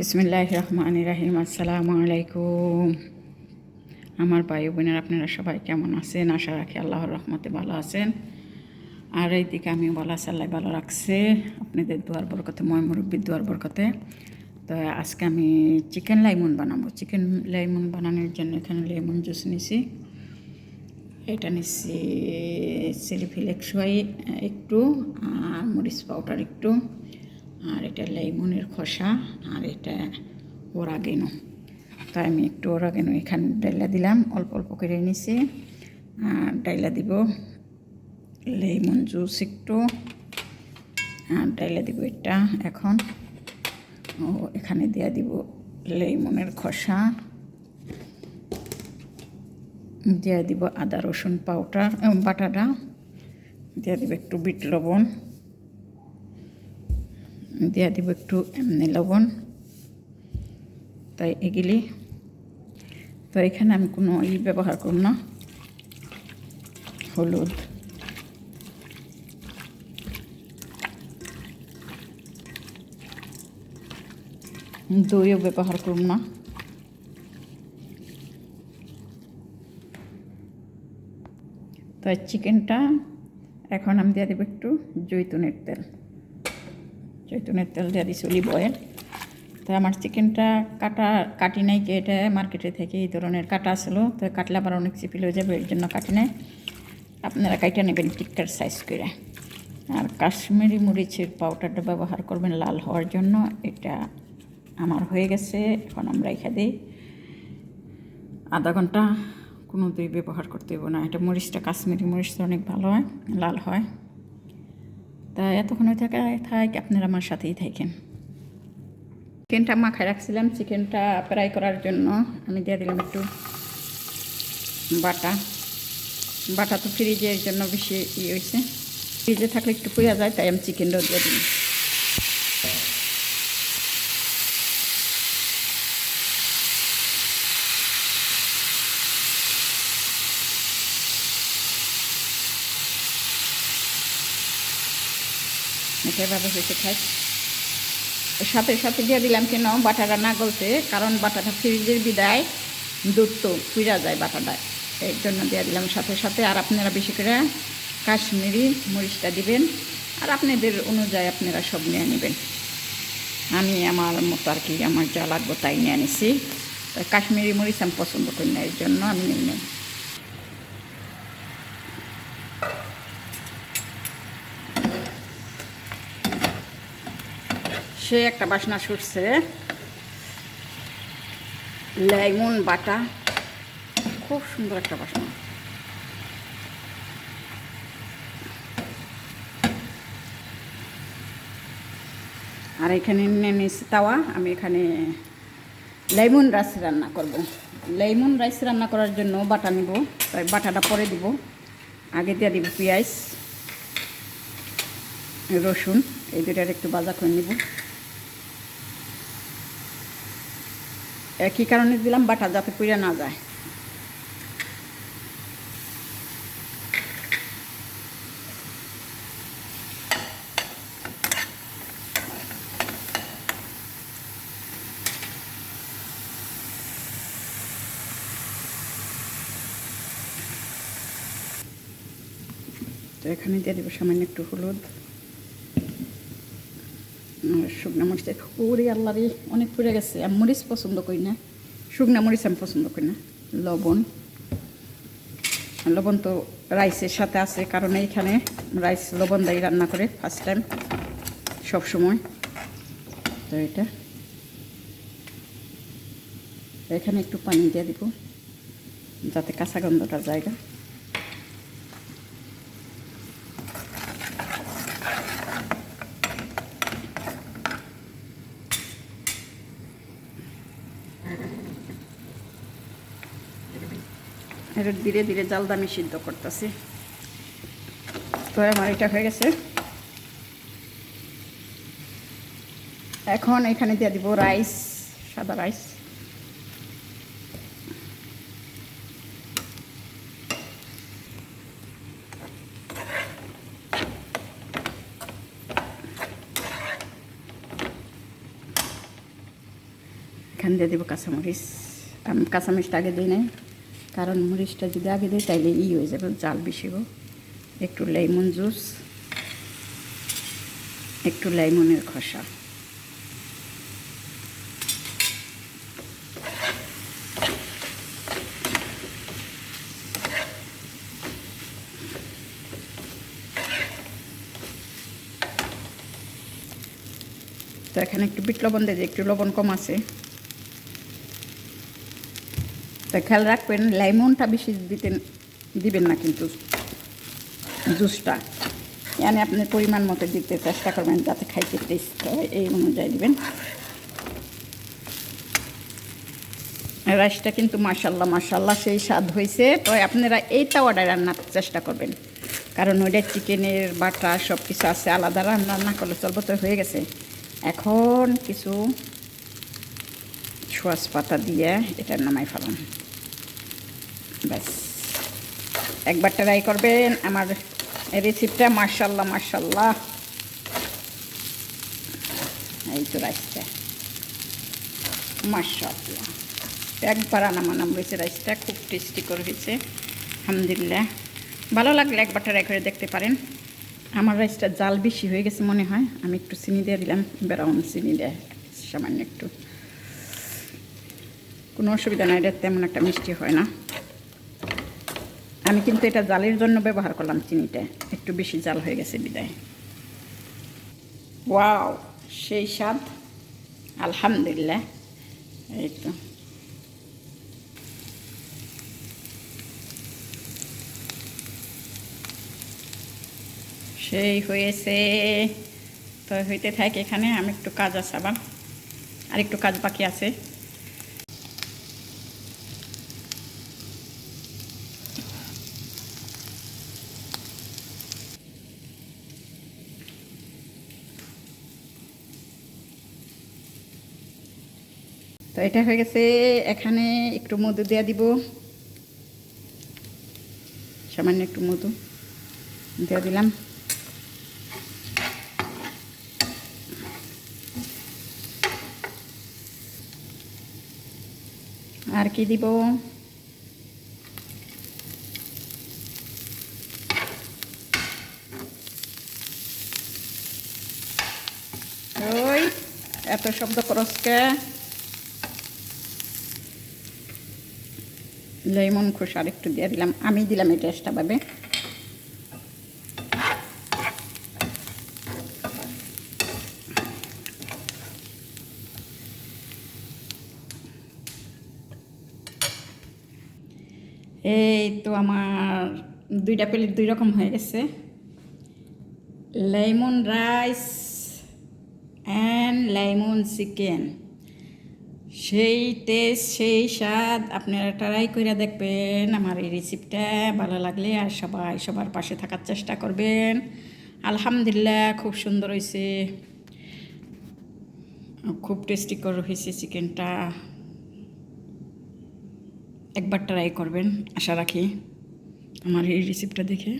বিসমিল্লাহির রহমানির রহিম। আসসালামু আলাইকুম আমার ভাই বোনেরা, আপনারা সবাই কেমন আছেন? আশা রাখি আল্লাহর রহমতে ভালো আছেন। আর এইদিকে আমি ভালো আছি, আল্লাহ ভালো রাখছে, আপনাদের দোয়ার বরকতে, ময় মুরব্বির দোয়ার বরকতে। তো আজকে আমি চিকেন লাইমন বানাবো। চিকেন লাইমন বানানোর জন্য এখানে লেমন জুস নিছি, এটা নিচ্ছি চিলি ফ্লেক্স একটু, আর মরিচ পাউডার একটু, আর এটা লেমনের খোসা, আর এটা ওরাগেনো। তাই আমি একটু ওরাগেনো এখানে ডাইলা দিলাম, অল্প অল্প করে নিছি। আর ডাইলা দিব লেমন জুস একটু, আর ডাইলা দিব এটা এখন। ও এখানে দিয়ে দিব লেমনের খোসা, দিয়ে দিব আদা রসুন পাউডার বাটাটা, দিয়ে দিব একটু বিট লবণ, দিয়ে দিব একটু এমনি লবণ। তাই এগুলি তো এখানে আমি কোনো ব্যবহার করব না, হলুদ, দইও ব্যবহার করব না। তো চিকেনটা এখন আমি দিয়ে দেবো একটু জৈতুনের তেল, জৈতুনের তেল দিয়ে দিচ্ছি, অলিভ অয়েল। তো আমার চিকেনটা কাটি নাই, কি এটা মার্কেটে থেকে এই ধরনের কাটা আসলো, তো কাটলে আবার অনেক চিপিল হয়ে যাবে, এর জন্য কাটি নাই। আপনারা কাইটা নেবেন টিক্কার সাইজ করে। আর কাশ্মীরি মরিচের পাউডারটা ব্যবহার করবেন লাল হওয়ার জন্য। এটা আমার হয়ে গেছে, এখন আমরা রেখে দিই আধা ঘন্টা। কোনো দই ব্যবহার করতে হবে না, এটা মরিচটা কাশ্মীরি মরিচটা অনেক ভালো হয়, লাল হয়। তা এতক্ষণ থাকে আপনারা আমার সাথেই থাকেন। চিকেনটা মাখায় রাখছিলাম, চিকেনটা ফ্রাই করার জন্য আমি দিয়ে দিলাম একটু বাটা। বাটা তো ফ্রিজের জন্য বেশি হয়েছে, ফ্রিজে থাকলে একটু পুড়ে যায়, তাই আমি চিকেনটাও দিয়ে দিই। এটা এভাবে হয়েছে খাই, সাথে সাথে দিয়ে দিলাম কেন বাটাটা না গলতে, কারণ বাটাটা ফ্রিজের বিদায় দুধ তো পুড়া যায় বাটাটা, এর জন্য দিয়ে দিলাম সাথে সাথে। আর আপনারা বেশি করে কাশ্মীরি মরিচটা দিবেন, আর আপনাদের অনুযায়ী আপনারা সব নিয়ে নেবেন। আমি আমার মতো আর কি, আমার যা লাগবে তাই নিয়ে নিছি। কাশ্মীরি মরিচ আমি পছন্দ করি না, এর জন্য আমি নিই না। সে একটা বাসনা ছুটছে, লেমন বাটা, খুব সুন্দর একটা বাসনা। আর এখানে নিয়ে নিয়েছি তাওয়া, আমি এখানে লেমন রাইস রান্না করব। লেমন রাইস রান্না করার জন্য বাটা নিব, তাই বাটাটা পরে দিব। আগে দিয়ে দিব পেঁয়াজ, রসুন, এই দুটার একটু ভাজা করে নিব। একই কারণে দিলাম বাটা, যাতে পুড়ে না যায়। তো এখানে দিয়ে দেবো সামান্য একটু হলুদ, শুকনো মরিচ। ওরে আল্লাহ রে, অনেক পুড়ে গেছে। আমি মরিচ পছন্দ করি না, শুকনো মরিচ আমি পছন্দ করি না। লবণ, লবণ তো রাইসের সাথে আছে, কারণ এইখানে রাইস লবণ দিয়ে রান্না করে ফার্স্ট টাইম সবসময়। তো এটা এখানে একটু পানি দিয়ে দিব, যাতে কাঁচা গন্ধটার জায়গা। এটা ধীরে ধীরে জালদা আমি সিদ্ধ করতেছি। তো আমার এটা হয়ে গেছে, এখন এখানে দিয়ে দিব রাইস, সাদা রাইস। এখান দিয়ে দেবো কাঁচামরিচ। আমি কাঁচামরিচটা আগে দিই নাই, কারণ মরিচটা যদি আগে দিই তাইলে হয়ে যাবে, জাল বেশি গো। একটু লেমন জুস, একটু লেমনের খোসা, তো এখানে একটু বিট লবণ দিয়ে, একটু লবণ কম আছে। তো খেয়াল রাখবেন লেমনটা বেশি দিবেন না কিন্তু জুসটা, মানে আপনার পরিমাণ মতো দিতে চেষ্টা করবেন যাতে খাইতে টেস্ট হয়, এই অনুযায়ী দিবেন। রাইসটা কিন্তু মাশাল্লাহ মাশাল্লাহ সেই স্বাদ হয়েছে। তো আপনারা এইটা অর্ডার রান্নার চেষ্টা করবেন, কারণ ওইটা চিকেনের বাটা সব কিছু আছে, আলাদা রান্না করলে চলবো। তো হয়ে গেছে, এখন কিছু সোয়াস পাতা দিয়ে এটা নামাই ফেলাম, ব্যাস। একবার ট্রাই করবেন আমার রেসিপিটা, মাশাল্লাহ মাশাল্লাহ। এই তো রাইসটা মাশাল্লাহ একবার নামানাম হয়েছে, রাইসটা খুব টেস্টি করে হয়েছে আলহামদুলিল্লাহ। ভালো লাগলে একবার ট্রাই করে দেখতে পারেন। আমার রাইসটা জাল বেশি হয়ে গেছে মনে হয়, আমি একটু চিনি দিয়ে দিলাম, ব্রাউন চিনি দেয় সামান্য একটু, কোনো অসুবিধা নাই, এটা তেমন একটা মিষ্টি হয় না। আমি কিন্তু এটা জালের জন্য ব্যবহার করলাম চিনিটা, একটু বেশি জাল হয়ে গেছে বিদায়। ওয়াও সেই স্বাদ আলহামদুলিল্লাহ। এই তো সেই হয়েছে। তো হইতে থাকে, এখানে আমি একটু কাজ আছে, আবার আর একটু কাজ বাকি আছে। তো এটা হয়ে গেছে, এখানে একটু মধু দিয়ে দিব, সামান্য একটু মধু দিয়ে দিলাম। আর কি দিব, ওই এত শব্দ করসকে, লেমন খোসা আর একটু দিয়ে দিলাম, আমি দিলাম এই টেস্টটা পাবে। এই তো আমার দুইটা প্লেট দুই রকম হয়ে গেছে, lemon rice and lemon chicken. সেই টেস্ট সেই স্বাদ, আপনারা ট্রাই করে দেখবেন আমার এই রেসিপিটা। ভালো লাগলে আর সবার পাশে থাকার চেষ্টা করবেন। আলহামদুলিল্লাহ খুব সুন্দর হয়েছে, খুব টেস্টি করে হয়েছে চিকেনটা। একবার ট্রাই করবেন আশা রাখি আমার এই রেসিপিটা দেখে।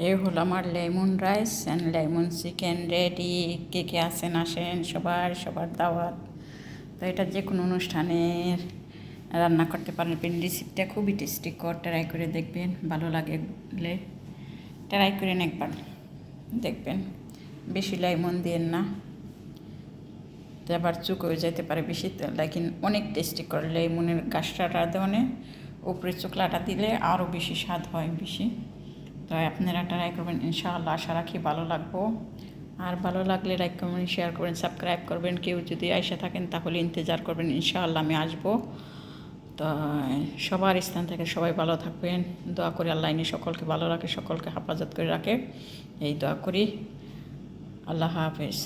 এই হলো আমার lemon rice and lemon chicken ready. কে কে আসেন আসেন, সবার দাওয়াত। তো এটা যে কোনো অনুষ্ঠানের রান্না করতে পারবেন। রেসিপিটা খুবই টেস্টি কর, ট্রাই করে দেখবেন, ভালো লাগলে ট্রাই করেন একবার দেখবেন। বেশি লেমন দিয়েন না, তো আবার চুক হয়ে যেতে পারে বেশি, লেকিন অনেক টেস্টি করে লেমনের গাছটাটা দেওয়ানে উপরে চোকলাটা দিলে আরও বেশি স্বাদ হয় বেশি। তো আপনারা ট্রাই করবেন ইনশাআল্লাহ, আশা রাখি ভালো লাগবো। আর ভালো লাগলে লাইক করবেন, শেয়ার করবেন, সাবস্ক্রাইব করবেন। কেউ যদি আইসা থাকেন তাহলে ইন্তজার করবেন, ইনশাআল্লাহ আমি আসবো। তো সবার স্থান থেকে সবাই ভালো থাকবেন, দোয়া করি আল্লাহ ইনি সকলকে ভালো রাখে, সকলকে হেফাজত করে রাখে, এই দোয়া করি। আল্লাহ হাফেজ।